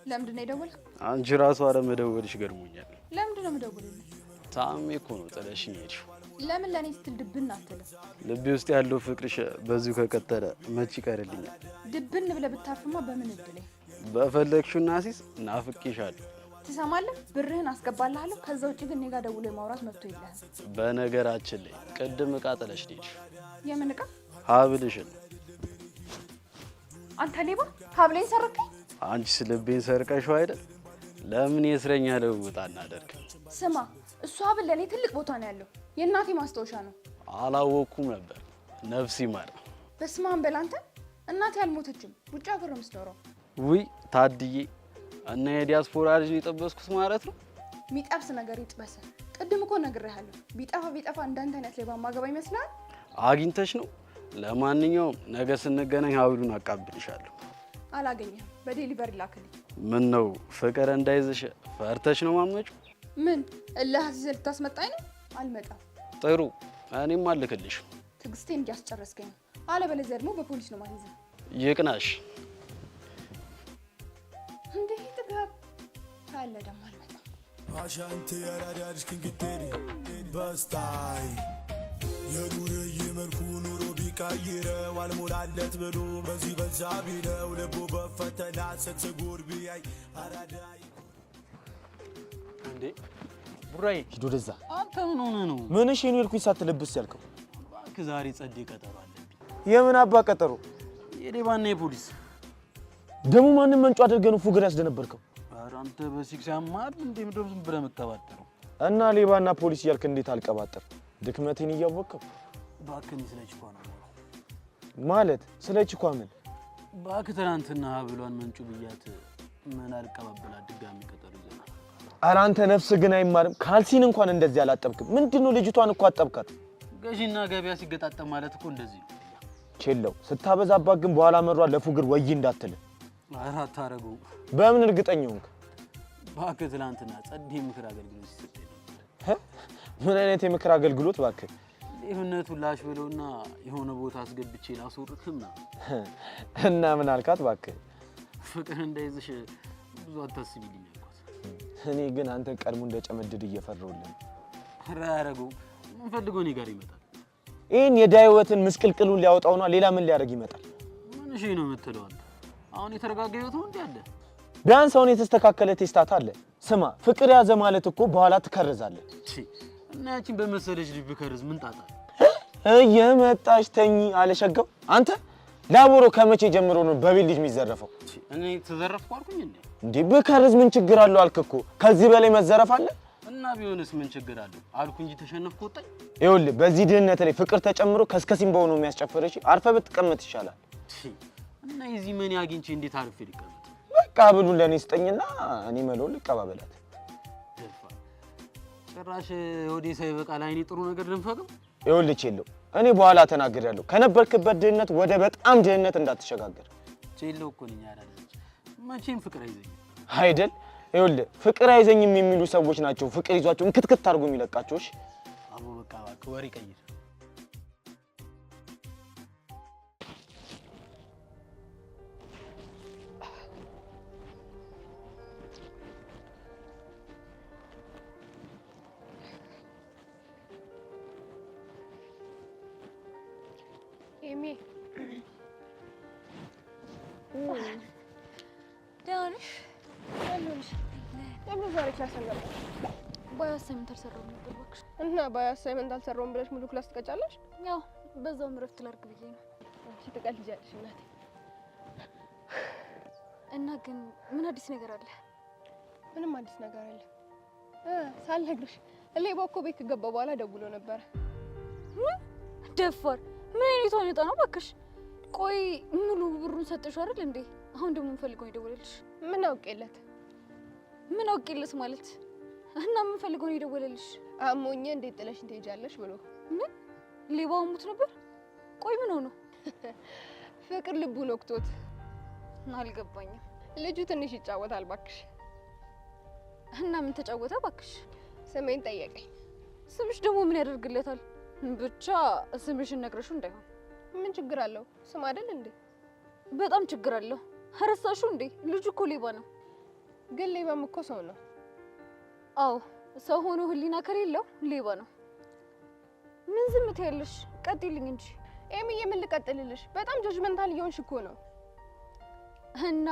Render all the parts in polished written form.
ለምንድን ነው የደወልክ? አንቺ ራሱ አረ መደወልሽ ገርሞኛል። ለምንድን ነው የምደውልልህ? ታሜ እኮ ነው ጥለሽኝ ሄድሽ። ለምን ለኔ ስትል ድብን አትልም? ልቤ ውስጥ ያለው ፍቅርሽ በዚሁ ከቀጠለ መች ይቀርልኛል? ድብን ብለህ ብታርፍማ በምን እድሌ። በፈለግሽው ናሲስ ናፍቄሻለሁ። ትሰማለህ? ብርህን አስገባልሃለሁ። ከዛ ውጪ ግን እኔ ጋር ደውሎ የማውራት መብቶ የለህም። በነገራችን ላይ ቅድም እቃ ጥለሽ ሄድሽ። የምን እቃ? ሀብልሽን። አንተ ሌባ! ሀብሌን ሰረቀኝ። አንቺስ ልቤን ሰርቀሽው አይደል? ለምን የእስረኛ ልውውጥ አናደርግም? ስማ፣ እሱ ሀብል ለኔ ትልቅ ቦታ ነው ያለው። የእናቴ ማስታወሻ ነው። አላወኩም ነበር። ነፍስ ይማር። በስመ አብ በል አንተ። እናቴ አልሞተችም፣ ውጭ ሀገር ነው የምትኖረው። ውይ ታድዬ፣ እና የዲያስፖራ ልጅ የጠበስኩት ማለት ነው። ሚጠብስ ነገር ይጥበስ። ቅድም እኮ ነግሬሃለሁ። ቢጠፋ እንዳንተ አይነት ሌባ ማገባ ይመስላል። አግኝተሽ ነው? ለማንኛውም ነገ ስንገናኝ ሀብሉን አቃብልሻለሁ። አላገኘህም። በዴሊቨሪ ላክልኝ። ምን ነው ፍቅር እንዳይዝሽ ፈርተሽ ነው ማመጪው? ምን እልህ አስይዘህ ልታስመጣኝ ነው? አልመጣም። ጥሩ፣ እኔም አልክልሽ። ትዕግስቴን እያስጨረስከኝ ነው። አለበለዚያ ደግሞ በፖሊስ ነው ማይዘህ። ይቅናሽ። እንዴ ጥጋብ ካለ ደግሞ አልመጣም። አሻንቴ ያራዳልሽ ክንግቴሪ በስታይ የኑር ይመልኩ ኑሮ ቢቀይረው አልሞላለት ብሎ በዚህ በዛ ቢለው ልቡ በፈተና ስትጉር ቢያይ አራዳይ እንዴ ቡራዬ ሂዶ ደዛ። አንተ ምን ሆነ ነው? ምን እሺ ነው ልኩኝ ሳትለብስ ያልከው? እባክህ ዛሬ ጸዴ ቀጠሮ አለብኝ። የምን አባ ቀጠሮ? የሌባና የፖሊስ። ደሙ ማንን መንጩ አድርገህ ነው ፉገር ያስደነበርከው? ኧረ አንተ በሲክስ ያማል እንዴ? ምንድነው ዝም ብለህ የምትቀባጠረው? እና ሌባና ፖሊስ እያልክ እንዴት አልቀባጠር? ድክመቴን እያወቅከው። እባክህ ስለች እኮ ነው ማለት ስለች እኮ ምን? እባክህ ትናንትና ሀብሏን መንጩ ብያት ምን አልቀባበላት ድጋሚ ቀጠሮ ይዘናል። ኧረ አንተ ነፍስ ግን አይማርም። ካልሲን እንኳን እንደዚህ አላጠብክም። ምንድነው ልጅቷን እኮ አጠብካት። ገዢና ገበያ ሲገጣጠም ማለት እኮ እንደዚህ ነው። ቼለው ስታበዛባት ግን በኋላ መሯ ለፉግር ወይ እንዳትል። ኧረ አታረገው። በምን እርግጠኛ ሆንክ? እባክህ ትናንትና ጸዴ ምክር አገልግሎት ሲሰጠኝ ምን አይነት የምክር አገልግሎት እባክህ? ሌብነቱን ላሽ ብለውና የሆነ ቦታ አስገብቼ ላስወርክምና እና ምን አልካት እባክህ? ፍቅር እንዳይዝሽ ብዙ አታስቢልኝ አልኳት። እኔ ግን አንተ ቀድሞ እንደጨመድድ እየፈራሁልህ። ኧረ አያረገው። ምን ፈልጎ እኔ ጋር ይመጣል? ይሄን የዳይወትን ምስቅልቅሉን ሊያወጣው ነው። ሌላ ምን ሊያደርግ ይመጣል? ምን እሺ ነው የምትለው አንተ? አሁን የተረጋጋ ህይወት ነው እንዴ አለ? ቢያንስ አሁን የተስተካከለ ቴስታት አለ። ስማ ፍቅር ያዘ ማለት እኮ በኋላ ትከርዛለህ። እሺ እና ያቺን በመሰለሽ ልብ ከርዝ ምን ጣጣ? እየመጣሽ ተኝ አለሸገው። አንተ ላቦሮ ከመቼ ጀምሮ ነው በቤት ልጅ የሚዘረፈው? እኔ ተዘረፍኩ አልኩኝ እንዴ? በከርዝ ምን ችግር አለው አልክ እኮ። ከዚህ በላይ መዘረፍ አለ? እና ቢሆንስ ምን ችግር አለው አልኩ እንጂ ተሸነፍኩ ወጣኝ። ይኸውልህ በዚህ ድህነት ላይ ፍቅር ተጨምሮ ከስከሲምባው ነው የሚያስጨፍርሽ። አርፈ ብትቀመጥ ይሻላል። እና የዚህ ምን አግኝቼ እንዴት አርፌ ልቀመጥ? በቃ ብሉን ለኔ ስጠኝና እኔ መለው ልቀባበላት። ጭራሽ ወዴ ሳይበቃ ላይኔ ጥሩ ነገር ልንፈቅም። ይኸውልህ ቼለው እኔ በኋላ ተናግሬያለሁ። ከነበርክበት ድህነት ወደ በጣም ድህነት እንዳትሸጋገር። ቼለው እኮ ነኝ ያላለች። መቼም ፍቅር አይዘኝም አይደል? ይኸውልህ ፍቅር አይዘኝም የሚሉ ሰዎች ናቸው ፍቅር ይዟቸው እንክትክት አድርጎ የሚለቃቸው። እሺ አቦ በቃ እባክህ ወሬ ቀይር። ኤሚ ዳንሽ አሉልሽ። ለምን ዛሬ ክላስ አልገባሽ? ባዮ አሳይመንት አልሰራሁም ነበር እባክሽ። እና ባዮ አሳይመንት አልሰራሁም ብለሽ ሙሉ ክላስ ትቀጫለሽ? ያው በዛውም እረፍት ላድርግ ብዬ ነው። አንቺ ትቀልጃለሽ እናቴ። እና ግን ምን አዲስ ነገር አለ? ምንም አዲስ ነገር አለ ሳልነግርሽ ሌባው እኮ ቤት ከገባ በኋላ ደውሎ ነበር። ደፋር ምን አይነት ሁኔታ ነው እባክሽ? ቆይ ሙሉ ብሩን ሰጥሽ አይደል እንዴ? አሁን ደግሞ ፈልገው ይደወለልሽ? ምን አውቄለት? ምን አውቄለት ማለት እና ምን ፈልገው ነው ይደወለልሽ? አሞኝ እንዴት ጥለሽ ትሄጃለሽ ብሎ። ምን ሌባው ሙት ነበር? ቆይ ምን ሆኖ? ፍቅር ልቡን ወቅቶት። አልገባኝም። ልጁ ትንሽ ይጫወታል እባክሽ። እና ምን ተጫወተ እባክሽ? ስሜን ጠየቀኝ። ስምሽ ደግሞ ምን ያደርግለታል? ብቻ ስምሽን ነግረሽው እንዳይሆን። ምን ችግር አለው? ስም አይደል እንዴ? በጣም ችግር አለው። ረሳሹ እንዴ? ልጁ እኮ ሌባ ነው። ግን ሌባም እኮ ሰው ነው። አዎ ሰው ሆኖ ህሊና ከሌለው ሌባ ነው። ምን ዝም ትያለሽ? ቀጥይልኝ እንጂ። ኤሚዬ ምን ልቀጥልልሽ? በጣም ጀጅመንታል እየሆንሽ እኮ ነው። እና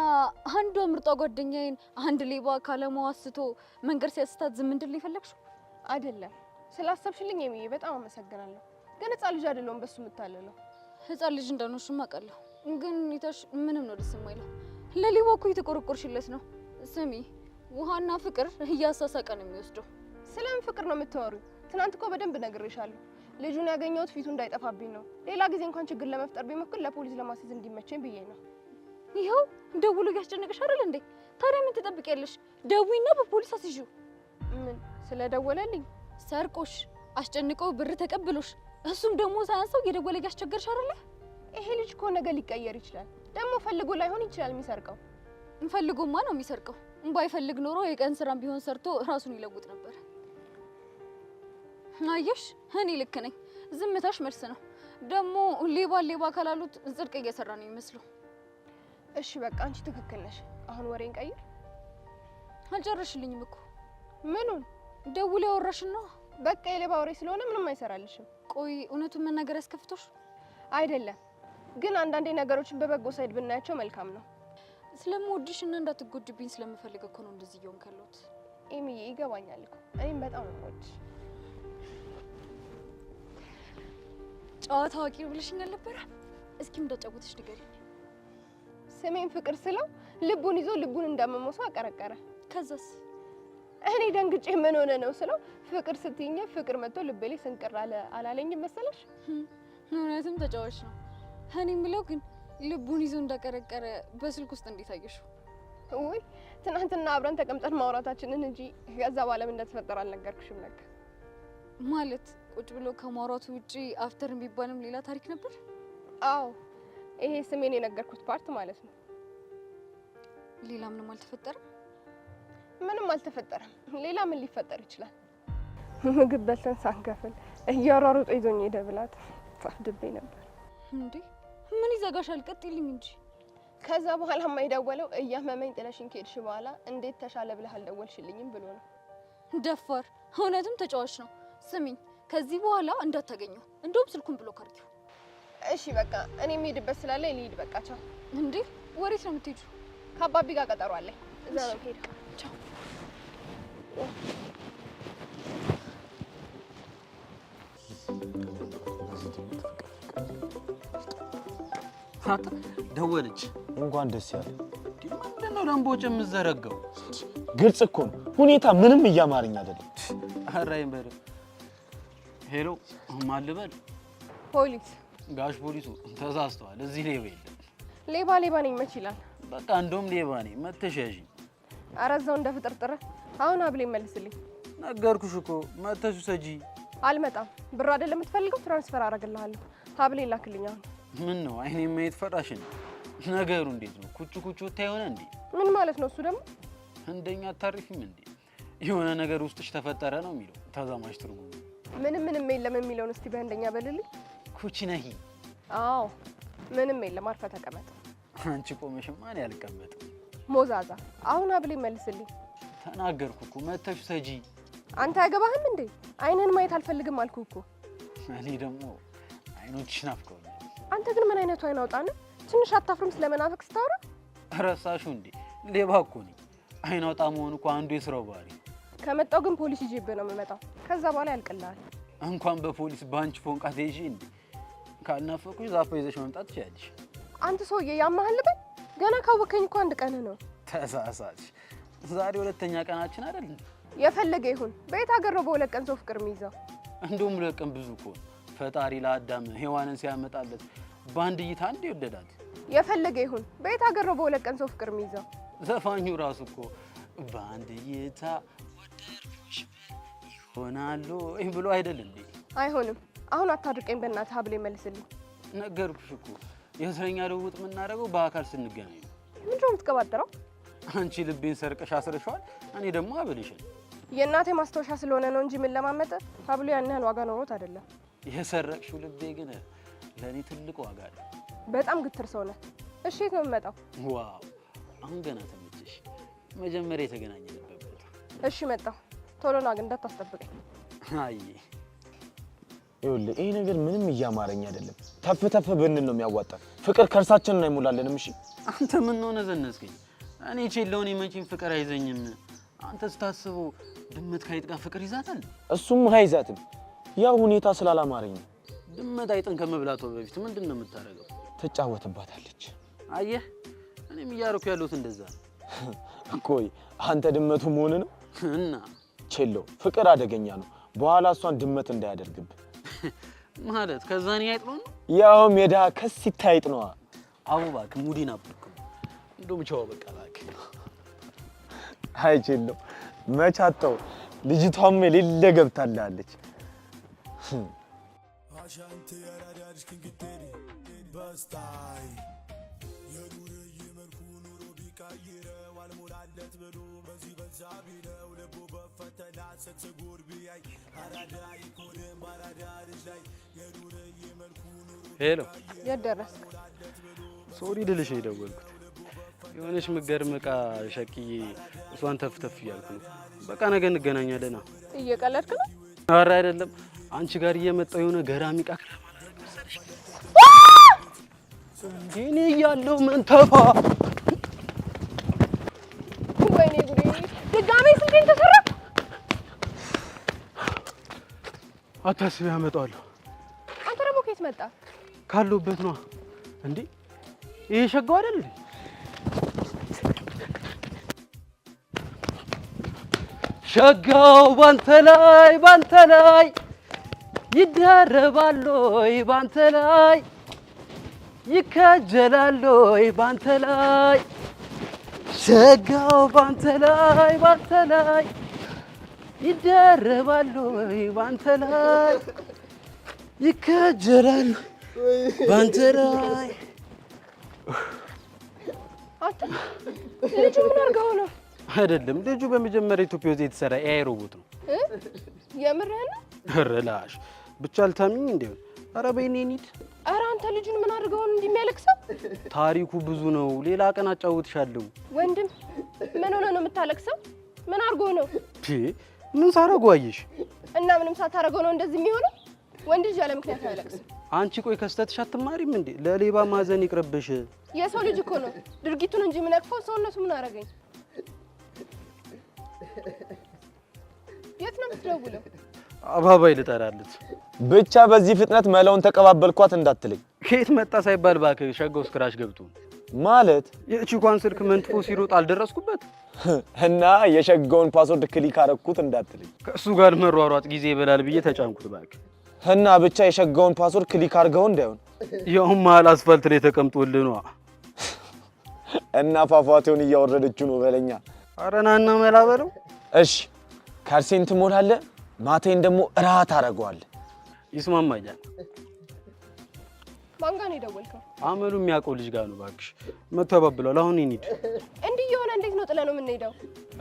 አንዷ ምርጧ ጓደኛዬን አንድ ሌባ ካለማው አስቶ መንገድ ሲያስታት ዝም እንድል ይፈልግሽ? አይደለም። ስላሰብሽልኝ ኤሚዬ በጣም አመሰግናለሁ። ግን ህፃን ልጅ አይደለሁም በሱ የምታለለው። ህፃን ልጅ እንዳልሆንሽማ አውቃለሁ። ግን ይታሽ ምንም ነው ደስ የማይለው። ለሌባው እኮ የተቆረቆርሽለት ነው። ስሚ ውሃና ፍቅር እያሳሳቀ ነው የሚወስደው። ስለምን ፍቅር ነው የምታወሪው? ትናንት እኮ በደንብ ነግሬሻለሁ። ልጁን ያገኘሁት ፊቱ እንዳይጠፋብኝ ነው። ሌላ ጊዜ እንኳን ችግር ለመፍጠር ቢሞክር ለፖሊስ ለማስያዝ እንዲመቸኝ ብዬ ነው። ይኸው ደውሎ ያስጨነቀሽ አይደል እንዴ? ታዲያ ምን ትጠብቂያለሽ? ደውይና በፖሊስ አስይዡ። ምን ስለደወለልኝ? ሰርቆሽ አስጨንቀው ብር ተቀብሎሽ እሱም ደግሞ ሳያንሰው የደወለ ያስቸገርሽ አይደለ? ይሄ ልጅ እኮ ነገ ሊቀየር ይችላል። ደግሞ ፈልጎ ላይሆን ይችላል የሚሰርቀው። ፈልጎማ ነው የሚሰርቀው። ባይፈልግ ኖሮ የቀን ስራም ቢሆን ሰርቶ ራሱን ይለውጥ ነበር። አየሽ እኔ ልክ ነኝ። ዝምታሽ መልስ ነው። ደግሞ ሌባ ካላሉት ጽድቅ እየሰራ ነው የሚመስለው። እሺ በቃ አንቺ ትክክል ነሽ። አሁን ወሬን ቀይር። አልጨረሽልኝም እኮ። ምኑን? ደውል ያወራሽና በቃ የሌባ ወሬ ስለሆነ ምንም አይሰራልሽም። ቆይ እውነቱን መናገር ያስከፍቶሽ? አይደለም ግን አንዳንዴ ነገሮችን በበጎ ሳይድ ብናያቸው መልካም ነው። ስለምወድሽና እንዳትጎድብኝ ስለምፈልግ እኮ ነው እንደዚህ እየሆንክ ያለሁት። ኤሚዬ ይገባኛል እኮ እኔም በጣም ነው የምወድሽ። ጨዋታ አዋቂ ብለሽኛል ነበር። እስኪ እንዳጫወትሽ ንገሪኝ። ስሜን ፍቅር ስለው ልቡን ይዞ ልቡን እንዳመመው ሰው አቀረቀረ። ከዛስ? እኔ ደንግጬ ምን ሆነ ነው ስለው ፍቅር ስትይኝ ፍቅር መጥቶ ልቤ ላይ ስንቅር አለ አላለኝም መሰለሽ? እውነትም ተጫዋች ነው። እኔ የምለው ግን ልቡን ይዞ እንዳቀረቀረ በስልክ ውስጥ እንዴት አየሽው? ውይ ትናንትና አብረን ተቀምጠን ማውራታችንን እንጂ ከዛ በኋላ ምን እንደተፈጠረ አልነገርኩሽም ነበር። ማለት ቁጭ ብሎ ከማውራቱ ውጪ አፍተር የሚባልም ሌላ ታሪክ ነበር? አዎ ይሄ ስሜን የነገርኩት ፓርት ማለት ነው። ሌላ ምንም አልተፈጠረም? ምንም አልተፈጠረም። ሌላ ምን ሊፈጠር ይችላል? ምግብ በልተን ሳንከፍል እያሯሩጦ ይዞኝ ሄደ ብላት ታፍድቤ ነበር። እንዴ ምን ይዘጋሻል? ቀጥይልኝ እንጂ። ከዛ በኋላ የማይደወለው እያመመኝ ጥለሽኝ ከሄድሽ በኋላ እንዴት ተሻለ ብለህ አልደወልሽልኝም ብሎ ነው። ደፋር። እውነትም ተጫዋች ነው። ስሚኝ ከዚህ በኋላ እንዳታገኘው። እንደውም ስልኩን ብሎክ አድርጊው። እሺ በቃ እኔ የምሄድበት ስላለ ልሂድ። በቃ ቻው። እንዴ ወዴት ነው የምትሄጂው? ከአባቢ ጋር ቀጠሮ አለኝ። እዛ ነው የምሄደው። ቻው። ደወለች። እንኳን ደስ ያለ። ምንድን ነው ደንቦጭ የምትዘረጋው? ግልጽ እኮ ነው ሁኔታ ምንም እያማረኝ አይደለም። አራይ በረ ሄሎ ማን ልበል? ፖሊስ። ጋሽ ፖሊሱ ተሳስተዋል። እዚህ ሌባ የለም። ሌባ ነኝ መች ይላል። በቃ እንደውም ሌባ ነኝ መተሻሽ። ኧረ እዛው እንደ ፍጥርጥር። አሁን ሀብሌ መልስልኝ። ነገርኩሽ እኮ መተሱ ሰጂ። አልመጣም። ብር አይደለም የምትፈልገው? ትራንስፈር አደርግልሃለሁ። ሀብሌ ላክልኝ አሁን። ምን ነው አይኔ ማየት ፈራሽን? ነገሩ እንዴት ነው? ኩቹ ታይሆነ እንዴ? ምን ማለት ነው እሱ ደግሞ? እንደኛ አታሪፊም እንዴ? የሆነ ነገር ውስጥሽ ተፈጠረ ነው የሚለው ተዛማጅ ትርጉም። ምንም የለም የሚለውን እስቲ በእንደኛ በልልኝ። ኩቺ ነሂ። አዎ ምንም የለም። አርፈ ተቀመጥ። አንቺ ቆመሽ ማን ያልቀመጥ? ሞዛዛ። አሁን ሀብሌ መልስልኝ። ተናገርኩ እኮ መተሹ ሰጂ። አንተ አይገባህም እንዴ? አይንህን ማየት አልፈልግም አልኩ እኮ። እኔ ደግሞ አይኖችሽ ናፍቀውኛል። አንተ ግን ምን አይነቱ አይን አውጣ ነህ? ትንሽ አታፍርም ስለመናፈቅ ስታወራ? ረሳሹ እንዴ? ሌባ እኮ ነኝ። አይን አውጣ መሆን እኮ አንዱ የስራው ባህሪ። ከመጣው ግን ፖሊስ ይዤብህ ነው የምመጣው። ከዛ በኋላ ያልቅልሃል። እንኳን በፖሊስ ባንቺ ፎንቃ ተይዤ እንዴ? ካልናፈቁሽ ዛፍ ይዘሽ መምጣት ትችያለሽ። አንተ ሰውዬ ያማሃል ልበል? ገና ካወከኝ እኮ አንድ ቀንህ ነው። ተሳሳች። ዛሬ ሁለተኛ ቀናችን አይደል እንዴ? የፈለገ ይሁን። በየት ሀገር ነው በሁለት ቀን ሰው ፍቅር የሚይዘው? እንደውም ሁለት ቀን ብዙ እኮ ፈጣሪ ለአዳም ሔዋንን ሲያመጣለት በአንድ እይታ እንደ ወደዳት። የፈለገ ይሁን። በየት ሀገር ነው በሁለት ቀን ሰው ፍቅር የሚይዘው? ዘፋኙ ራሱ እኮ በአንድ እይታ ወደድኩሽ ይሆናል ብሎ አይደል እንዴ? አይሆንም። አሁን አታድርቀኝ በእናትህ። ሀብሌ መልስልኝ። ነገርኩሽ እኮ የእስረኛ ልውውጥ የምናደርገው በአካል ስንገናኝ ነው። ምንድን ነው የምትቀባጥረው? አንቺ ልቤን ሰርቀሽ አስረሻዋል፣ እኔ ደግሞ አብልሽን። የእናቴ ማስታወሻ ስለሆነ ነው እንጂ ምን ለማመጠ ሀብሌ ያን ያህል ዋጋ ኖሮት አይደለም። የሰረቅሽው ልቤ ግን ለእኔ ትልቅ ዋጋ አለ። በጣም ግትር ሰው ነህ። እሺ የት ነው የምመጣው? ዋው አሁን ገና ተመቸሽ። መጀመሪያ የተገናኘንበት ቦታ። እሺ መጣሁ። ቶሎ ና ግን እንዳታስጠብቀኝ። አይ ይኸውልህ ይሄ ነገር ምንም እያማረኝ አይደለም። ተፍ ተፍ ብንል ነው የሚያዋጣ። ፍቅር ከርሳችንን አይሞላልንም። እሺ አንተ ምን ሆነ ዘነስከኝ? እኔ ቼለውን የመጪን ፍቅር አይዘኝም። አንተ ስታስበው ድመት ከአይጥ ጋር ፍቅር ይዛታል። እሱም አይዛትም። ያው ሁኔታ ስላላማረኝ ነው። ድመት አይጥን ከመብላቷ በፊት ምንድን ነው የምታደርገው? ትጫወትባታለች። አየህ እኔም እያደረኩ ያለሁት እንደዛ ነው። ቆይ አንተ ድመቱ መሆን ነው እና ቼሎ ፍቅር አደገኛ ነው። በኋላ እሷን ድመት እንዳያደርግብህ ማለት ከዛኔ አይጥ ነው። ያው ሜዳ ከሲታ አይጥ ነው። አቡ እባክህ ሙዲን አብርኩ። እንደውም ቻው በቃ እባክህ። አይ ቼሎ መቻጣው ልጅቷም የሌለ ገብታለች። አሻንቴ ያራዳድሽ ክንግቴሪ በስታይ የኑር ይመርኩ ኑሮ ቢቀይረው አልሞላለት ብሎ በዚህ በዛ ቢለው ልቡ በፈተና ሰትጉር ቢያይ አራዳ ይኮንም አራዳ ልጅ ላይ የኑር ይመርኩ ኑሮ ሄሎ የት ደረስክ? ሶሪ ልልሽ የደወልኩት የሆነች ምገርም ዕቃ ሸቅዬ እሷን ተፍተፍ እያልኩ ነው። በቃ ነገ እንገናኛለን። እየቀለድክ ነው? ኧረ አይደለም አንቺ ጋር እየመጣሁ የሆነ ገራሚ ዕቃ መሰለሽ። እኔ እያለሁ መንተፋ ወይኔ ጉዴ! ድጋሜ ስንቴን ተሰራ? አታስቢ አመጣዋለሁ። አንተ ደግሞ ከየት መጣ? ካለሁበት ነው እንዴ? ይሄ ሸጋው አይደል እንዴ? ሸጋው ባንተ ላይ ይደረባል ወይ ባንተ ላይ ይከጀላል ወይ ባንተ ላይ ሸጋው ባንተ ላይ ይደረባል ወይ ባንተ ላይ ይከጀላል ባንተ ላይ። አንተ ልጁ ምን አድርገው ነው? አይደለም ልጁ በመጀመሪያ ኢትዮጵያ ውስጥ የተሰራ ኤአይ ሮቦት ነው። የምርህን ነው? ረላሽ ብቻ አልታሚኝ እንዴ? ኧረ በይኔ እንሂድ። ኧረ አንተ ልጁን ምን አድርገው ነው እንደሚያለቅሰው? ታሪኩ ብዙ ነው። ሌላ ቀን አጫውትሻለሁ። ወንድም ምን ሆነ ነው የምታለቅሰው? ምን አድርጎ ነው? ምን ሳረገው አየሽ? እና ምንም ሳታረገው ነው እንደዚህ የሚሆነው? ወንድ ልጅ ያለ ምክንያት አያለቅስም። አንቺ ቆይ ከስተትሽ አትማሪም እንዴ? ለሌባ ማዘን ይቅርብሽ። የሰው ልጅ እኮ ነው ድርጊቱን እንጂ የምነቅፈው ሰውነቱ ምን አደረገኝ? የት ነው የምትደውለው? አባባይ ልጠራለት። ብቻ በዚህ ፍጥነት መላውን ተቀባበልኳት እንዳትለኝ። ከየት መጣ ሳይባል እባክህ ሸጋው ስክራች ገብቶ ማለት የቺኳን ስልክ መንጥፎ ሲሮጥ አልደረስኩበት እና የሸጋውን ፓስወርድ ክሊክ አረኩት እንዳትለኝ። ከእሱ ጋር መሯሯጥ ጊዜ ይበላል ብዬ ተጫንኩት እባክህ። እና ብቻ የሸጋውን ፓስወርድ ክሊክ አድርገው እንዳይሆን ያውም መሀል አስፋልት ላይ ተቀምጦልህ ነው። እና ፏፏቴውን እያወረደችው ነው በለኛ። ኧረ ና እና መላ በለው። እሺ ካልሴን ትሞላለህ፣ ማቴን ደግሞ እራት አደርገዋለሁ። ይስማማኛል። ማን ጋር ነው የደወልከው? አመሉ የሚያውቀው ልጅ ጋር ነው እባክሽ። መቶ ያባብላል። አሁን እንሂድ። እንዲህ የሆነ እንዴት ነው ጥለህ ነው የምንሄደው?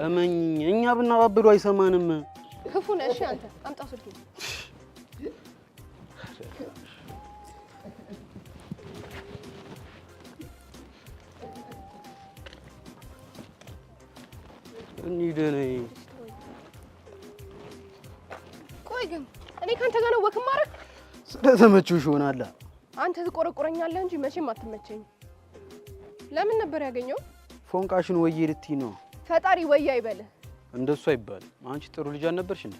እመኝ እኛ ብናባብሉ አይሰማንም። ክፉ ነህ። እሺ አንተ አምጣው ስልኩን። እንሂድ ነይ። ቆይ ግን እኔ ካንተ ጋር ነው ወክ ማረክ? ስለተመችሽ ይሆናል። አንተ ትቆረቆረኛለህ እንጂ መቼም አትመቸኝም። ለምን ነበር ያገኘው? ፎንቃሽን ወዬ ልትይ ነው። ፈጣሪ ወዬ አይበልህ። እንደሱ አይባልም። አንቺ ጥሩ ልጅ አልነበርሽ እንዴ?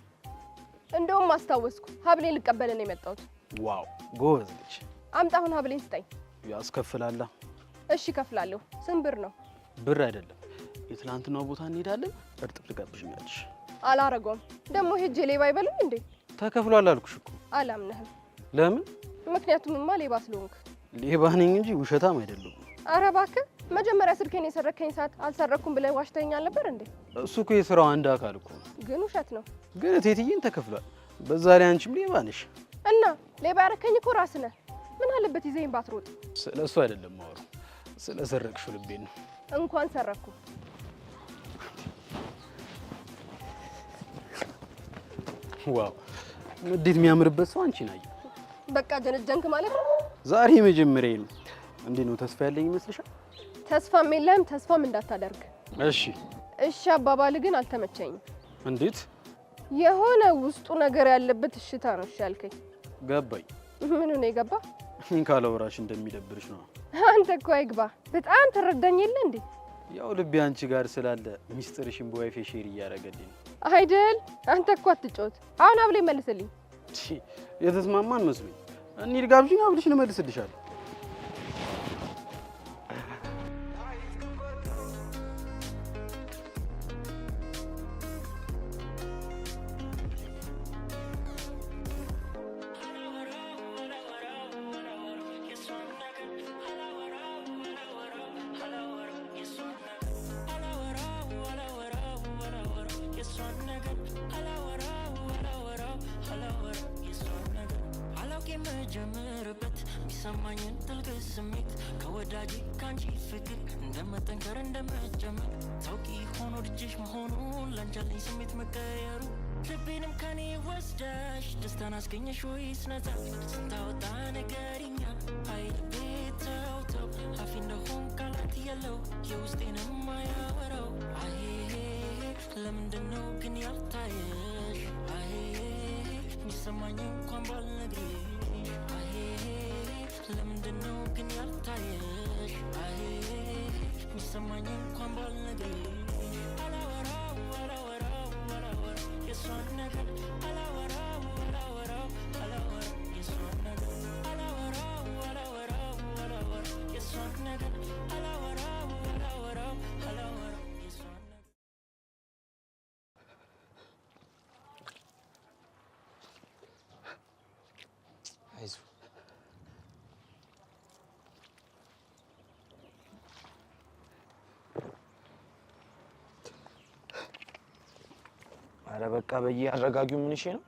እንደውም አስታወስኩ። ሀብሌን ልቀበል ነው የመጣሁት። ዋው ጎበዝ ልጅ። አምጣ አሁን ሀብሌን ስጠኝ። ያስከፍላል። እሺ እከፍላለሁ። ስንት ብር ነው? ብር አይደለም። የትላንትናው ቦታ እንሄዳለን። እርጥብ ልጋብዥኛለሽ። አላረገውም። ደግሞ ሄጄ ሌባ አይበልም እንዴ? ተከፍሏል አልኩሽ እኮ። አላምነህም። ለምን? ምክንያቱምማ ሌባ ስለሆንክ። ሌባ ነኝ እንጂ ውሸታም አይደለሁም። አረ እባክህ መጀመሪያ ስልኬን የሰረከኝ ሰዓት አልሰረኩም ብለህ ዋሽተኸኛል ነበር እንዴ? እሱ እኮ የስራው አንድ አካል እኮ ነው። ግን ውሸት ነው። ግን እቴትዬን ተከፍሏል። በዛ ላይ አንቺም ሌባ ነሽ። እና ሌባ ያረከኝ እኮ ራስህ ነህ። ምን አለበት ይዘኝ ባትሮጥ? ስለ እሱ አይደለም ማወሩ፣ ስለ ሰረቅሽው ልቤን ነው። እንኳን ሰረኩ። ዋው እንዴት የሚያምርበት ሰው አንቺ ነሽ። በቃ ጀነጀንክ ማለት ነው። ዛሬ መጀመሪያ ነው። እንዴ ነው ተስፋ ያለኝ ይመስልሻል? ተስፋም የለም ተስፋም እንዳታደርግ። እሺ እሺ አባባል ግን አልተመቸኝም። እንዴት? የሆነ ውስጡ ነገር ያለበት እሽታ ነው እሺ ያልከኝ። ገባኝ። ምኑ ነው የገባ? ካላወራሽ እንደሚደብርሽ ነው። አንተ እኮ አይግባ በጣም ትረዳኝ የለ እንዴ? ያው ልቤ አንቺ ጋር ስላለ ሚስጥርሽን በዋይፌ ሼር እያደረገልኝ አይደል? አንተ እኮ አትጫወት። አሁን አብሌ መልስልኝ። የተስማማን መስሎኝ። እንሂድ ጋብዥኝ፣ አብልሽን እመልስልሻለሁ። የሚሰማኝን ጥልቅ ስሜት ከወዳጅ ካንቺ ፍቅር እንደመጠንከር እንደመጨመር ታውቂ ሆኖ ልጅሽ መሆኑን ላንቻለኝ ስሜት መቀየሩ ልቤንም ከኔ ወስደሽ ደስታን አስገኘሽ ወይስ ነፃ ስንታወጣ ነገርኛ አይ ልቤ ተው አፊ እንደሆን ቃላት የለው የውስጤንም አያወራው አይ ለምንድነው ግን ያልታየሽ አይ የሚሰማኝ እንኳን ባልነግርሽ ለምንድነው ግን ያልታየሽ አይ የሚሰማኝ እንኳን ባልነግርሽ አላወራው የሷን ነገር አላወራው የሷን ነገር አላወራው የሷን ነገር አላወራው የሷን ነገር አይዞህ አረ በቃ በየአረጋጊው ምን እሺ ነው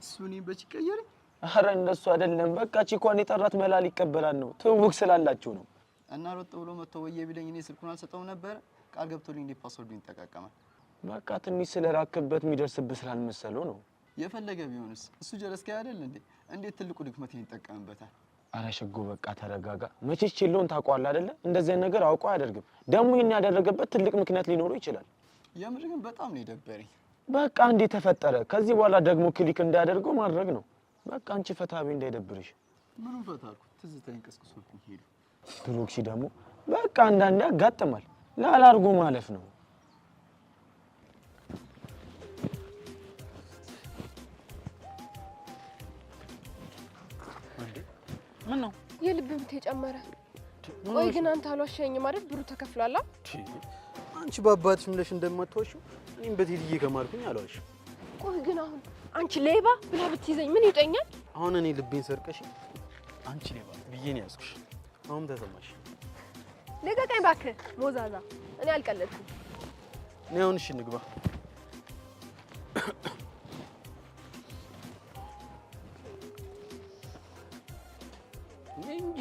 እሱኒ በጭቀየረ አረ እንደሱ አይደለም በቃ ቺኳን የጠራት መላል ይቀበላል ነው ትውውቅ ስላላችሁ ነው እና ሮጥ ብሎ መጥቶ ወየ ቢለኝ እኔ ስልኩን አልሰጠው ነበር ቃል ገብቶልኝ እንደ ፓስወርዱን ይጠቃቀማል በቃ ትንሽ ስለራከበት የሚደርስብህ ስላልመሰለው ነው የፈለገ ቢሆንስ እሱ ጀለስካ አይደል እንዴት ትልቁ ድክመቴን ይጠቀምበታል አረ ሸጎ በቃ ተረጋጋ መቼስ ችሎን ታቋል አይደለ እንደዚህ ነገር አውቀው አያደርግም ደግሞ ይሄን ያደረገበት ትልቅ ምክንያት ሊኖረው ይችላል የምር ግን በጣም ነው የደበረኝ በቃ እንዴ ተፈጠረ ከዚህ በኋላ ደግሞ ክሊክ እንዳያደርገው ማድረግ ነው በቃ አንቺ ፈታቢ እንዳይደብርሽ ምኑን ፈታልኩ ትዝታኝ ቀስቅሶብኝ ሄዱ ብሩክሲ ደግሞ በቃ አንዳንዴ ያጋጥማል ላላርጎ ማለፍ ነው ምን ነው የልብ ምት የጨመረ ወይ ግን አንተ አልዋሸኸኝም ማለት ብሩ ተከፍሏል አንቺ በአባትሽ ምለሽ እንደማትዋሽው እኔም በቴዲዬ ከማርኩኝ አልዋሽም ቆይ ግን አሁን አንቺ ሌባ ብላ ብትይዘኝ ምን ይውጠኛል አሁን እኔ ልቤን ሰርቀሽ አንቺ ሌባ ብዬ ነው ያዝኩሽ አሁን ተሰማሽ ልቀቀኝ እባክህ ሞዛዛ እኔ አልቀለድኩም እኔ አሁን እሺ እንግባ እንጂ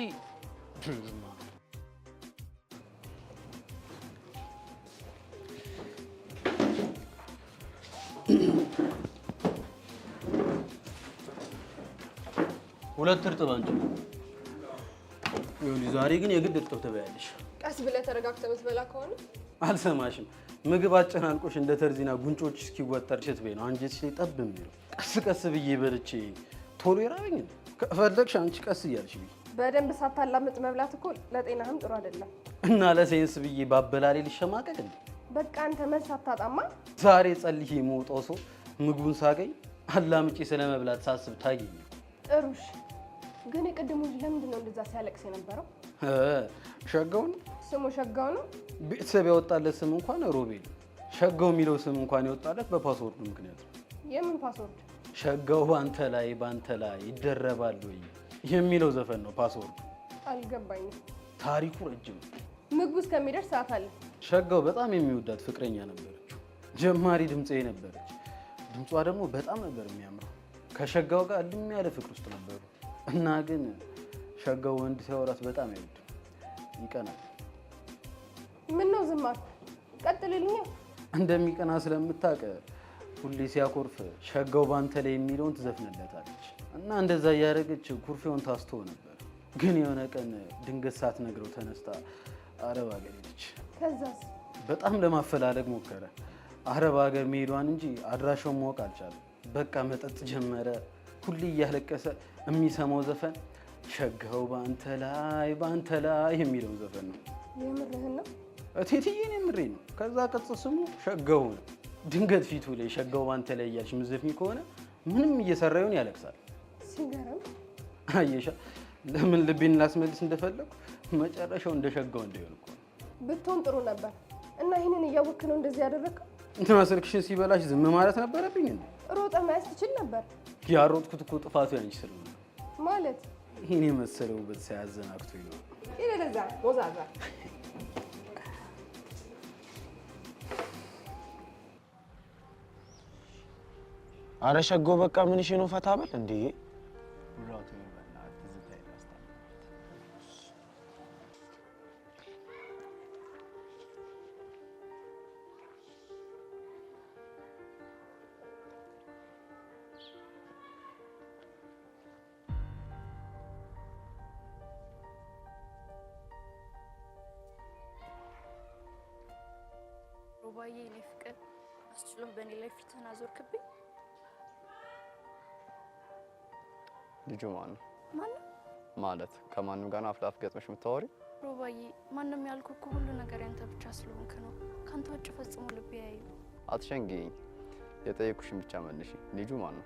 ሁለት እርጥብ አንቺ ይሁን ዛሬ ግን የግድ እርጥብ ትበያለሽ ቀስ ብለህ ተረጋግተህ የምትበላ ከሆነ አልሰማሽም ምግብ አጨናንቆሽ እንደ ተርዚና ጉንጮች እስኪወጠር ሽትበይ ነው አንጀትሽ ላይ ጠብ የሚለው ቀስ ብዬ በልቼ ቶሎ ይራበኝ ከፈለግሽ አንቺ ቀስ እያልሽ ብዬ በደንብ ሳታላምጥ መብላት እኮ ለጤናህም ጥሩ አይደለም እና ለሳይንስ ብዬ ባበላሌ ልሸማቀቅ እንዴ በቃ አንተ መልስ አታጣማ ዛሬ ጸልዬ የምወጣው ሰው ምግቡን ሳገኝ አላምጬ ስለመብላት ሳስብ ታገኝ ጥሩሽ ግን የቅድሙ ልጅ ለምንድን ነው እንደዛ ሲያለቅስ የነበረው ሸጋው ነው ስሙ ሸጋው ነው ቤተሰብ ያወጣለት ስም እንኳን ሮቤል ሸጋው የሚለው ስም እንኳን ያወጣለት በፓስወርዱ ምክንያት ነው የምን ፓስወርድ ሸጋው ባንተ ላይ ይደረባል ወይ የሚለው ዘፈን ነው ፓስወርዱ አልገባኝም ታሪኩ ረጅም ምግቡ እስከሚደርስ ሰዓት አለ ሸጋው በጣም የሚወዳት ፍቅረኛ ነበረች ጀማሪ ድምጻዊ ነበረች ድምጿ ደግሞ በጣም ነበር የሚያምረው ከሸጋው ጋር ልም ያለ ፍቅር ውስጥ ነበሩ እና ግን ሸጋው ወንድ ሲያወራት በጣም አይወድም ይቀናል ምን ነው ዝም አልክ ቀጥልልኝ እንደሚቀና ስለምታውቅ ሁሌ ሲያኮርፍ ሸጋው ባንተ ላይ የሚለውን ትዘፍንለታለች እና እንደዛ እያደረገች ኩርፊውን ታስተው ነበር ግን የሆነ ቀን ድንገት ሳትነግረው ተነስታ አረብ ሀገር ሄደች። ከዛስ? በጣም ለማፈላለግ ሞከረ። አረብ ሀገር መሄዷን እንጂ አድራሻውን ማወቅ አልቻለም። በቃ መጠጥ ጀመረ። ሁሌ እያለቀሰ የሚሰማው ዘፈን ሸጋው ባንተ ላይ የሚለው ዘፈን ነው። የምርህን ነው? እቴትዬን የምሬ ነው። ከዛ ቅጽል ስሙ ሸጋው ነው። ድንገት ፊቱ ላይ ሸጋው ባንተ ላይ እያልሽ ምዘፍኝ ከሆነ ምንም እየሰራ ይሆን ያለቅሳል። ሲገርም። አየሻ ለምን ልቤን ላስመልስ እንደፈለኩ መጨረሻው እንደሸጋው እንዲሆን እኮ ብትሆን ጥሩ ነበር። እና ይህንን እያወቅህ ነው እንደዚህ ያደረግከው? እንትና ስልክሽን ሲበላሽ ዝም ማለት ነበረብኝ እንዴ? ሮጠ መያዝ ትችል ነበር። ያሮጥኩት እኮ ጥፋቱ ያንቺ ስለሆነ ማለት ይሄን የመሰለ ውበት ሳያዘናግቶኝ ነው። ይለለዛ ሞዛዛ አረ ሸጎ በቃ ምን እሺ ነው ፈታ በል እንዴ። ሮባዬ እኔ ፍቅር አስችሎ በእኔ ላይ ፊትህን አዞርክብኝ። ልጁ ማን ነው? ማንም ማለት ከማንም ጋር አፍላፍ ገጥመሽ የምታወሪ? ሮባዬ ማንም ያልኩህ እኮ ሁሉ ነገር ያንተ ብቻ ስለሆንክ ነው። ካንተ ውጭ ፈጽሞ ልቤ ያዩ። አትሸንጊኝ፣ የጠየኩሽን ብቻ መልሺ። ልጁ ማን ነው?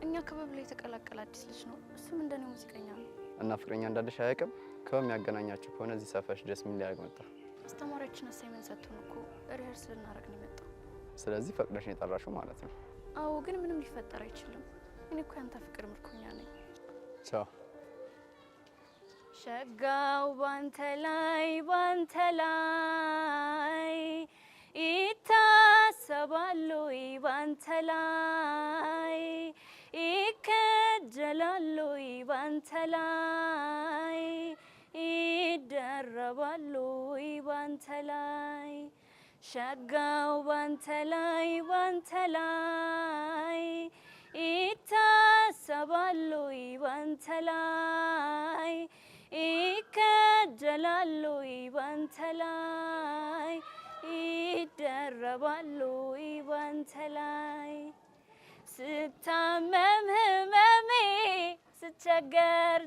እኛ ክበብ ላይ የተቀላቀለ አዲስ ልጅ ነው። እሱም እንደኔ ሙዚቀኛ ነው። እና ፍቅረኛ እንዳለሽ አያውቅም? ክበብ የሚያገናኛችሁ ከሆነ እዚህ ሰፈርሽ ድረስ ምን ሊያደርግ መጣ? አስተማሪያችን አሳይመንት ሰጥቶን እኮ ሪኸርስ ልናደርግ ነው የመጣው። ስለዚህ ፈቅደሽ ነው የጠራሽው ማለት ነው? አዎ፣ ግን ምንም ሊፈጠር አይችልም። እኔ እኮ ያንተ ፍቅር ምርኮኛ ነኝ። ቻው። ሸጋው ባንተ ላይ ይታሰባሉ፣ ባንተ ላይ ይከጀላሉ፣ ባንተ ላይ ይደረባሉ፣ ባንተ ላይ ሸጋው ባንተ ላይ ይታሰባሉ፣ ባንተ ላይ ይከጀላሉ፣ ባንተ ላይ ይደረባሉ፣ ባንተ ላይ ስታመም ህመሜ ስቸገር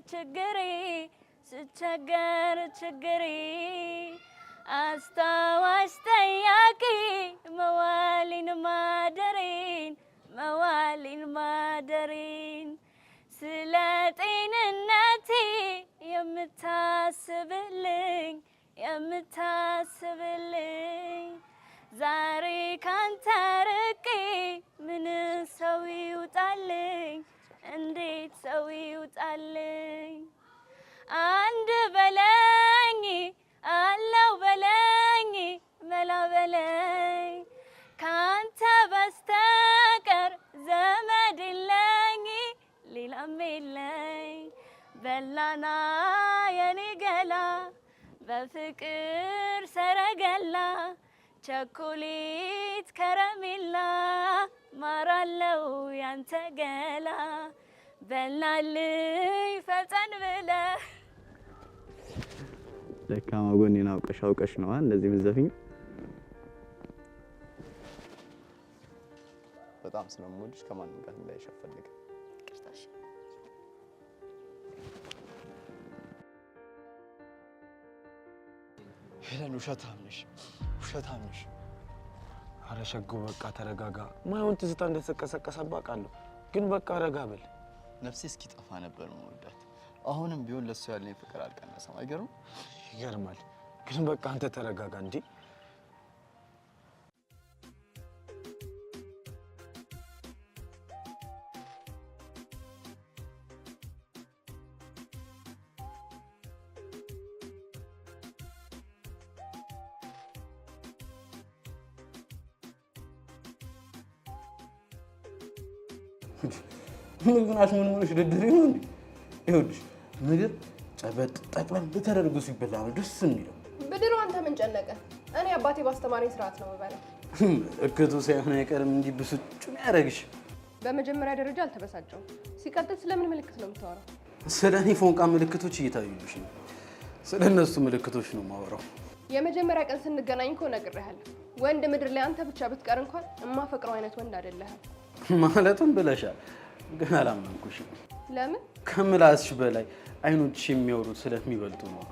ችግሬ አስታዋሽ ጠያቂ መዋሊን ማደሬን ስለ ጤንነቴ የምታስብልኝ ዛሬ ካንተ ርቄ ምን ሰው ይውጣልኝ? እንዴት ሰው ይውጣልኝ? አንድ በለኝ አለው በለኝ መላ በለኝ ካንተ በስተቀር ዘመድ የለኝ ሌላም የለኝ። በላና የኔ ገላ በፍቅር ሰረገላ ቸኮሌት ከረሜላ ማራለው ያንተ ገላ በላልኝ ፈጠን ብለህ። ደካማ ጎኔን አውቀሽ ነው እንደዚህ ምዘፍኝ። በጣም ስለምወድሽ ከማንም ጋር እንዳይሽ አልፈልግም። ቅርታሽ ሄለን ውሸታም ነሽ። አረ ሸጎ በቃ ተረጋጋ። ማይሆን ትዝታ እንደተቀሰቀሰብህ አውቃለሁ፣ ግን በቃ ረጋ በል። ነፍሴ እስኪጠፋ ነበር መወዳት። አሁንም ቢሆን ለሱ ያለኝ ፍቅር አልቀነሰም። አይገርም? ይገርማል። ግን በቃ አንተ ተረጋጋ እንጂ ምን ግን አሽሙንሙንሽ ድድር ነው እንዴ? ይኸውልሽ ምግብ ጨበጥ ጠቅለል ተደርጎ ሲበላ ነው ደስ የሚለው። ብድሩ አንተ ምን ጨነቀ? እኔ አባቴ ባስተማረኝ ስርዓት ነው የምበላው። እክቱ ሳይሆን አይቀርም እንዲህ ብስጩ ያደርግሽ። በመጀመሪያ ደረጃ አልተበሳጨውም። ሲቀጥል ስለምን ምልክት ነው የምታወራው? ስለ እኔ ፎንቃ ምልክቶች እየታዩልሽ ነው። ስለ እነሱ ምልክቶች ነው የማወራው። የመጀመሪያ ቀን ስንገናኝ እኮ ነግሬሃለሁ። ወንድ ምድር ላይ አንተ ብቻ ብትቀር እንኳን የማፈቅረው አይነት ወንድ አይደለህም። ማለቱም ብለሻል፣ ግን አላመንኩሽም። ለምን? ከምላስሽ በላይ አይኖችሽ የሚያወሩት ስለሚበልጡ ነው።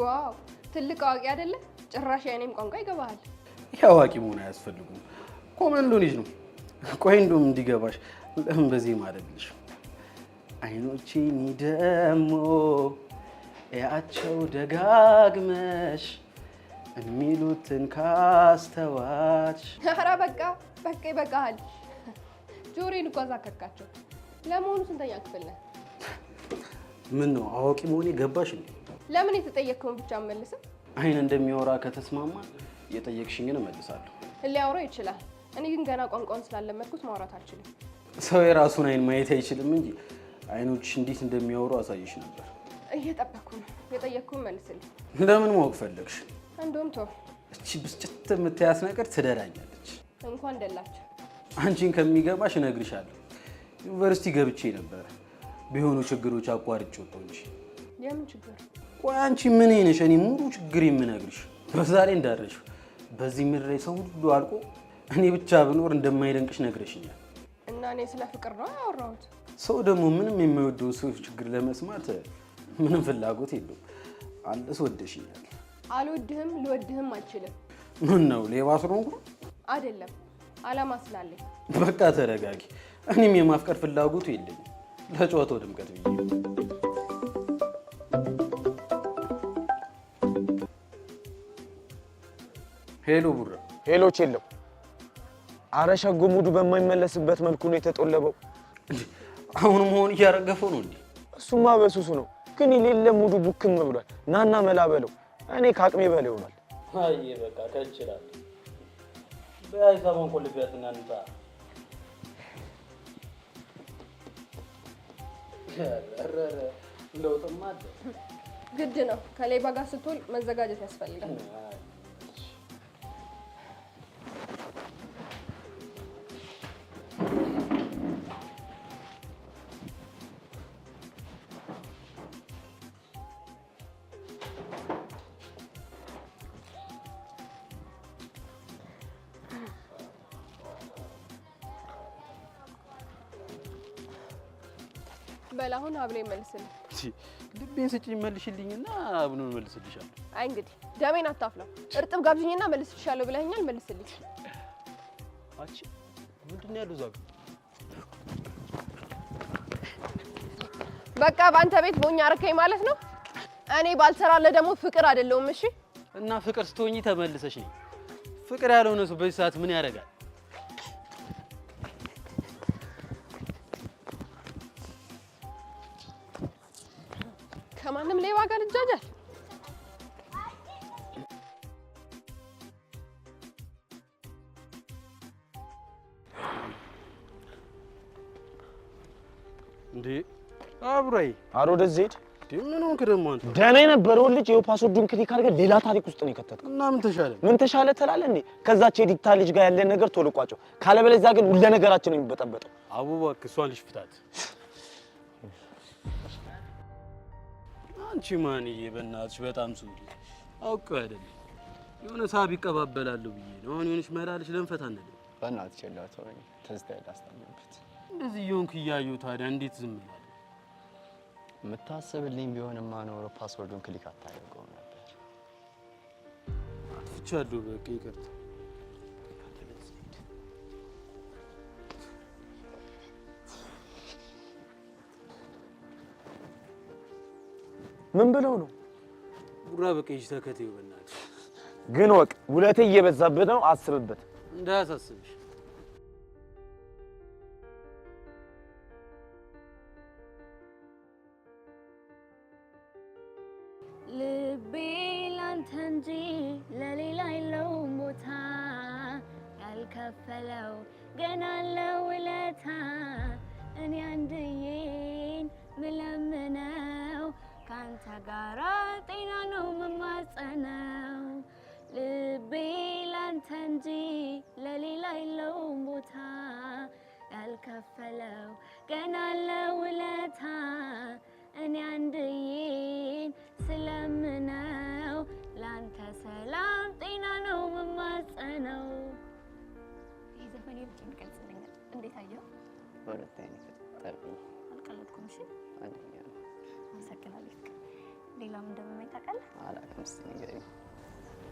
ዋው ትልቅ አዋቂ አይደለ? ጭራሽ የእኔም ቋንቋ ይገባሃል። ይህ አዋቂ መሆን አያስፈልጉም። ኮመን ሎኔጅ ነው። ቆይ እንደውም እንዲገባሽ ለምን በዚህ ማለልሽ? አይኖቼን ደሞ ያቸው ደጋግመሽ የሚሉትን ካስተዋልሽ። ኧረ በቃ ይበቃሃል። ጆሮዬን እኮ አዛከካቸው። ለመሆኑ ስንተኛ ክፍል ነህ? ምን ነው አዋቂ መሆኔ ገባሽ እንዴ? ለምን የተጠየቅከውን ብቻ አመልስም? አይን እንደሚያወራ ከተስማማ የጠየቅሽኝን እመልሳለሁ። ሊያወራ ይችላል። እኔ ግን ገና ቋንቋውን ስላለመድኩት ማውራት አልችልም። ሰው የራሱን አይን ማየት አይችልም እንጂ አይኖችሽ እንዴት እንደሚያወሩ አሳይሽ ነበር። እየጠበኩ ነው። የጠየቅኩህን መልስልኝ። ለምን ማወቅ ፈለግሽ? እንደውም ተው። እቺ ብስጭት የምትያስ ነገር ትደራኛለች። እንኳን ደላቸው። አንቺን ከሚገባሽ እነግርሻለሁ። ዩኒቨርሲቲ ገብቼ ነበረ። ቢሆኑ ችግሮች አቋርጬ ወጣሁ እንጂ። የምን ችግር? ቆይ አንቺ ምን ነሽ? እኔ ሙሉ ችግር የምነግርሽ በዛሬ እንዳረሽው በዚህ ምድር ላይ ሰው ሁሉ አልቆ እኔ ብቻ ብኖር እንደማይደንቅሽ ነግረሽኛል። እና እኔ ስለ ፍቅር ነው ያወራሁት። ሰው ደግሞ ምንም የማይወደው ሰው ችግር ለመስማት ምንም ፍላጎት የለውም። አንተስ ወደሽኛል። አልወድህም፣ ልወድህም አልችልም። ምን ነው ሌባ ስለሆንኩ? አይደለም፣ አላማ ስላለኝ። በቃ ተረጋጊ። እኔም የማፍቀር ፍላጎቱ የለኝም። ለጨዋታው ድምቀት ብዬ ሄሎ ቡራ። ሄሎ ቼለው። አረ ሸጎ ሙዱ በማይመለስበት መልኩ ነው የተጦለበው። አሁን መሆን እያረገፈው ነው እንዴ? እሱማ በሱሱ ነው፣ ግን የሌለ ሙዱ ቡክም ብሏል። ናና መላበለው። እኔ ከአቅሜ በላይ ሆኗል። አይ በቃ ከንችላል። በአይሳቦን ኮልቢያትና እንታ ለውጥማ አለ። ግድ ነው። ከሌባ ጋር ስትውል መዘጋጀት ያስፈልጋል። በላሁን አብሬ መልስልኝ። ልቤን ስጪኝ መልሽልኝና አብኑን መልስልሻለሁ። አይ እንግዲህ ደሜን አታፍላው። እርጥብ ጋብዥኝና መልስልሻለሁ ብለኸኛል። መልስልኝ። አቺ ምንድን ነው ያለው ዛጋ? በቃ በአንተ ቤት ቦኛ አርከኝ ማለት ነው። እኔ ባልሰራለህ ደግሞ ፍቅር አይደለሁም። እሺ እና ፍቅር ስትሆኚ ተመልሰሽ ነው። ፍቅር ያልሆነ ሰው በዚህ ሰዓት ምን ያደርጋል? ከማንም ሌባ ጋር ልጃጃል? እንዴ አብራይ አሮ ወደዚህ ሂድ። ምን ሆንክ ደግሞ አንተ? ደህና የነበረውን ልጅ ይኸው ፓስወርዱን ክሊክ አድርገህ ሌላ ታሪክ ውስጥ ነው የከተትከው። እና ምን ተሻለ? ምን ተሻለ ትላለህ እንዴ? ከዛች የዲታ ልጅ ጋር ያለን ነገር ቶሎ ቋጨው፣ ካለበለዚያ ግን ሁሉ ነገራችን ነው የሚበጠበጠው። አቡባክ እሷን ልጅ ፍታት። አንቺ ማንዬ በእናትሽ በጣም ሱሪ አውቀው አይደለም የሆነ ሳብ ይቀባበላለሁ ብዬ ነው። አሁን የሆነች መላልሽ ለንፈታ አንደ በእናትሽ ቸላተው ተዝታ ያላስተምርበት እንደዚህ የሆንክ እያየሁ ታዲያ እንዴት ዝም እላለሁ? የምታስብልኝ ቢሆንማ ኖሮ ፓስወርዱን ክሊክ አታደርገውም ነበር። አጥፍቻለሁ፣ በቃ ይቅርታ። ምን ብለው ነው? ቡራ በቃ ይጅ ተከተዩ በእናትሽ። ግን ወቅ ውለቴ እየበዛብህ ነው፣ አስብበት። እንዳያሳስብሽ። ልቤ ላንተ እንጂ ለሌላ የለውም ቦታ፣ ያልከፈለው ገና ለውለታ። እኔ አንድዬን ምለምነው ካንተ ጋራ ጤና ነው መማጸነው። ልቤ ላንተ እንጂ ለሌላ የለውም ቦታ፣ ያልከፈለው ገና ለውለታ። እኔ አንድዬን ስለምነው ላንተ ሰላም ስሜቴን ገልጽልኛል። እንዴት አየው? በሁለት አይነት ተጠብኝ አልቀለድኩም። እሺ አንደኛ ነው። አመሰግናለሁ። ሌላም እንደምመኝ ታውቃለህ? አላውቅም። እስኪ ንገሪኝ።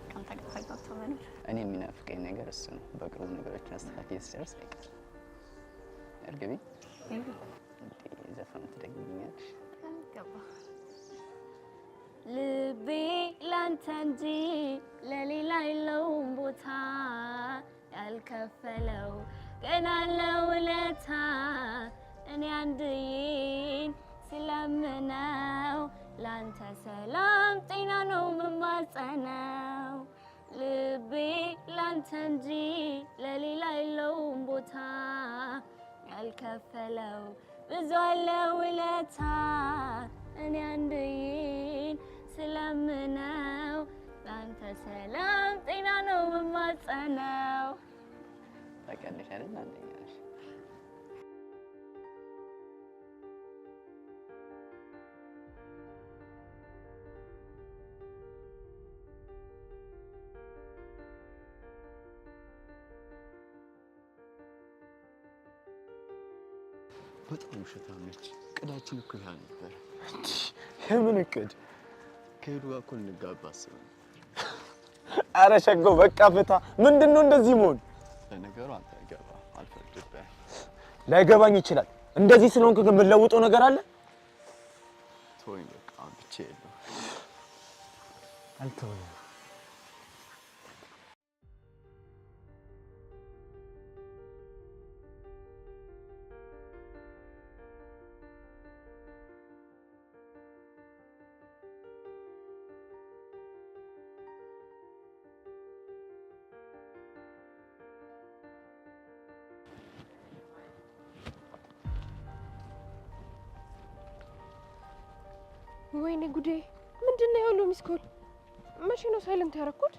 ከአንተ ጋር ተግባብቶ መኖር። እኔ የሚናፍቀኝ ነገር እሱ ነው። በቅርቡ ነገሮችን አስተካክዬ ስጨርስ አይቀርም። እርግቢ ዘፈን ትደግሚኛለሽ? ገባ ልቤ ላንተ እንጂ ለሌላ የለውም ቦታ ያልከፈለው ገና ለውለታ እኔ አንድዬን ስለምነው ላንተ ሰላም ጤና ነው መማጸነው ልቤ ላንተ እንጂ ለሌላ የለውም ቦታ ያልከፈለው ብዙ አለ ውለታ እኔ አንድዬን ስለምነው ላንተ ሰላም ጤና ነው መማጸነው። ታውቂያለሽ አይደል? አንደኛ ነሽ። በጣም ውሸታም ነች። እቅዳችን እኮ ያ ነበር። የምን እቅድ? ከሄዱ ጋር እኮ እንጋባ አስበን። አረ ሸጋው በቃ ፍታ። ምንድነው እንደዚህ መሆን? ለነገሩ አንተ ገባ አልፈርድብህም። ላይገባኝ ይችላል። እንደዚህ ስለሆንክ ግን የምንለውጠው ነገር አለ? ተወኝ በቃ ብቻ የለው አልተወኝ። ወይኔ ጉዴ! ምንድነው ያለው? ሚስኮል መቼ ነው ሳይለንት ያደረኩት?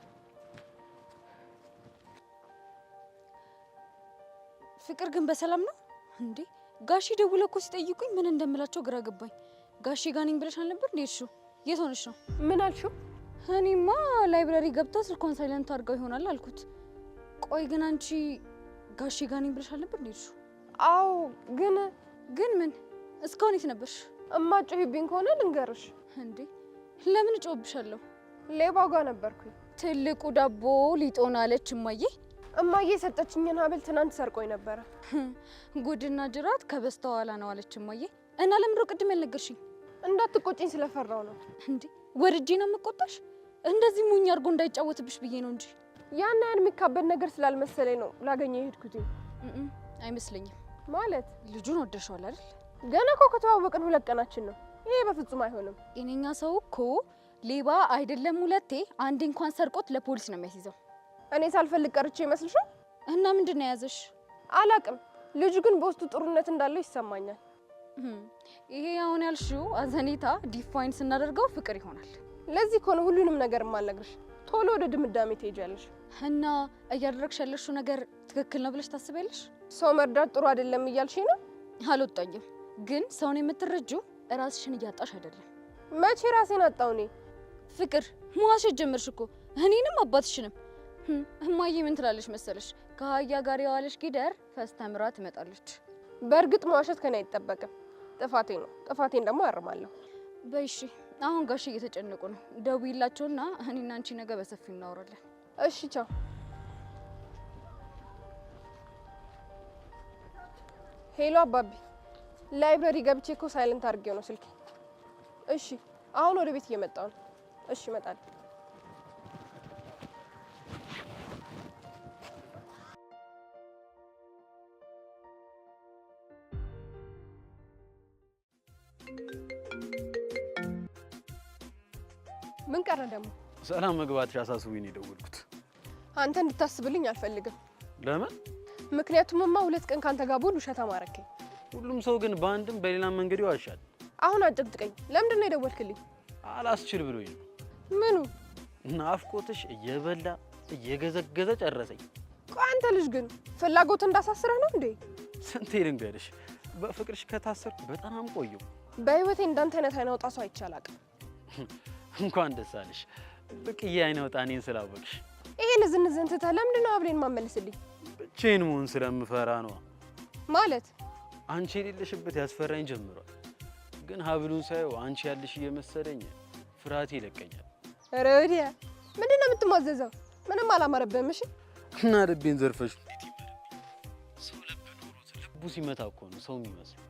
ፍቅር ግን በሰላም ነው እንዴ? ጋሺ ደውለው እኮ ሲጠይቁኝ ምን እንደምላቸው ግራ ገባኝ። ጋሺ ጋር ነኝ ብለሽ አልነበር እንዴ? እሺ የት ሆነሽ ነው? ምን አልሽው? እኔማ ላይብረሪ ገብታ ስልኳን ሳይለንት አድርጋው ይሆናል አልኩት። ቆይ ግን አንቺ ጋሺ ጋር ነኝ ብለሽ አልነበር እንዴ? እሺ አዎ። ግን ምን እስካሁን የት ነበርሽ? እማጮህብኝ ከሆነ ልንገርሽ። እንዴ ለምን እጮህብሻለሁ? ሌባው ጋር ነበርኩኝ። ትልቁ ዳቦ ሊጦን አለች እማዬ። እማዬ የሰጠችኝን ሀብል ትናንት ሰርቆኝ ነበረ። ጉድና ጅራት ከበስተኋላ ነው አለች እማዬ። እና ለምንድነው ቅድም ያልነገርሽኝ? እንዳትቆጪኝ ስለፈራው ነው። እንዴ ወርጄ ነው የምቆጣሽ? እንደዚህ ሙኝ አድርጎ እንዳይጫወትብሽ ብዬ ነው እንጂ ያን ያን የሚካበድ ነገር ስላልመሰለኝ ነው ላገኘው የሄድኩት። አይመስለኝም። ማለት ልጁን ወደሽዋል አይደል? ገና እኮ ከተዋወቅን 2 ቀናችን ነው። ይሄ በፍጹም አይሆንም። ጤነኛ ሰው እኮ ሌባ አይደለም ሁለቴ አንዴ እንኳን ሰርቆት ለፖሊስ ነው የሚያስይዘው። እኔ ሳልፈልግ ቀርቼ ይመስልሻል? እና ምንድነው የያዘሽ? አላቅም። ልጁ ግን በውስጡ ጥሩነት እንዳለው ይሰማኛል። ይሄ አሁን ያልሽው አዘኔታ ዲፋይን ስናደርገው ፍቅር ይሆናል። ለዚህ እኮ ነው ሁሉንም ነገር የማልነግርሽ። ቶሎ ወደ ድምዳሜ ትሄጃለሽ። እና እያደረግሽ ያለሽው ነገር ትክክል ነው ብለሽ ታስቢያለሽ? ሰው መርዳት ጥሩ አይደለም እያልሽኝ ነው? አልወጣኝም። ግን ሰውን የምትረጂው ራስሽን እያጣሽ አይደለም። መቼ ራሴን አጣው? እኔ ፍቅር መዋሸት ጀመርሽ እኮ እኔንም አባትሽንም። እማዬ ምን ትላለሽ መሰለሽ? ከአህያ ጋር የዋለሽ ጊደር ፈስተምራ ትመጣለች። በእርግጥ መዋሸት ከኔ አይጠበቅም። ጥፋቴ ነው። ጥፋቴን ደግሞ አርማለሁ። በይሺ አሁን ጋሽ እየተጨነቁ ነው። ደውይላቸውና እኔና አንቺ ነገ በሰፊው እናወራለን። እሺ ቻው። ሄሎ አባቢ፣ ላይብረሪ ገብቼ እኮ ሳይለንት አድርጌው ነው ስልኬ። እሺ አሁን ወደ ቤት እየመጣሁ ነው። እሺ እመጣለሁ። ምን ቀረ ደግሞ? ሰላም መግባትሽ አሳስቦኝ ነው የደወልኩት። አንተ እንድታስብልኝ አልፈልግም። ለምን? ምክንያቱምማ 2 ቀን ካንተ ጋር ቦል ውሸታ ማረከኝ። ሁሉም ሰው ግን በአንድም በሌላም መንገድ ይዋሻል። አሁን አጨቅጭቀኝ። ለምንድን ነው የደወልክልኝ? አላስችል ብሎኝ ነው። ምኑ? ናፍቆትሽ እየበላ እየገዘገዘ ጨረሰኝ። ቆይ አንተ ልጅ ግን ፍላጎት እንዳሳስረህ ነው እንዴ? ስንቴ ልንገርሽ፣ በፍቅርሽ ከታሰርኩ በጣም ቆየሁ። በህይወቴ እንዳንተ አይነት አይናውጣ ሰው አይቼ አላውቅም። እንኳን ደስ አለሽ ብቅዬ አይናውጣ እኔን ስላወቅሽ። ይሄን ዝንዝን ትተህ ለምንድን ነው አብሬን ማመልስልኝ? ብቻዬን መሆን ስለምፈራ ነው። ማለት አንቺ የሌለሽበት ያስፈራኝ ጀምሯል። ግን ሀብሉን ሳየው አንቺ ያለሽ እየመሰለኝ ፍርሃቴ ይለቀኛል። ኧረ ወዲያ ምንድን ነው የምትሟዘዘው? ምንም አላማረብህም። እሺ እና ልቤን ዘርፈሽ ሰው ልብ ኖሮት ልቡ ሲመታ እኮ ነው ሰው የሚመስለው።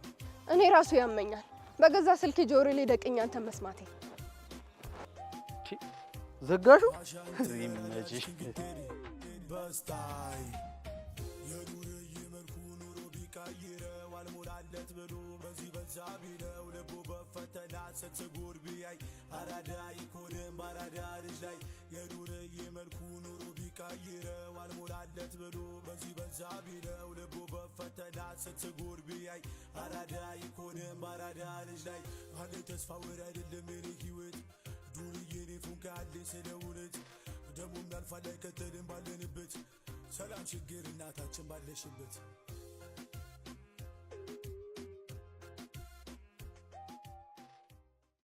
እኔ ራሱ ያመኛል በገዛ ስልክ ጆሮ ላይ ደቅኝ አንተን መስማቴ። ዘጋሹ ይመችሽ። በስታይ የኑርዬ መልኩ ኑሮ ቢቀይረው አልሞላለት ብሎ በዚህ በዛ ቢለው ልቡ በፈተና ስትጎር ቢያይ አራዳ ይኮንም ባራዳ ልጅ ላይ የኑርዬ መልኩ ኑሮ ቢቀይረው አልሞላለት ብሎ በዚህ በዛ ቢለው ልቡ በፈተና ስትጎር ቢያይ አራዳ ይኮንም ባራዳ ልጅ ላይ አለ ተስፋ ወር አይደለም የኔ ህይወት ዱርዬ እኔ ፉንካ አለኝ ስለ እውነት ደሞም ያልፋል አይከተልም ባለንበት ሰላም ችግር እናታችን ባለሽበት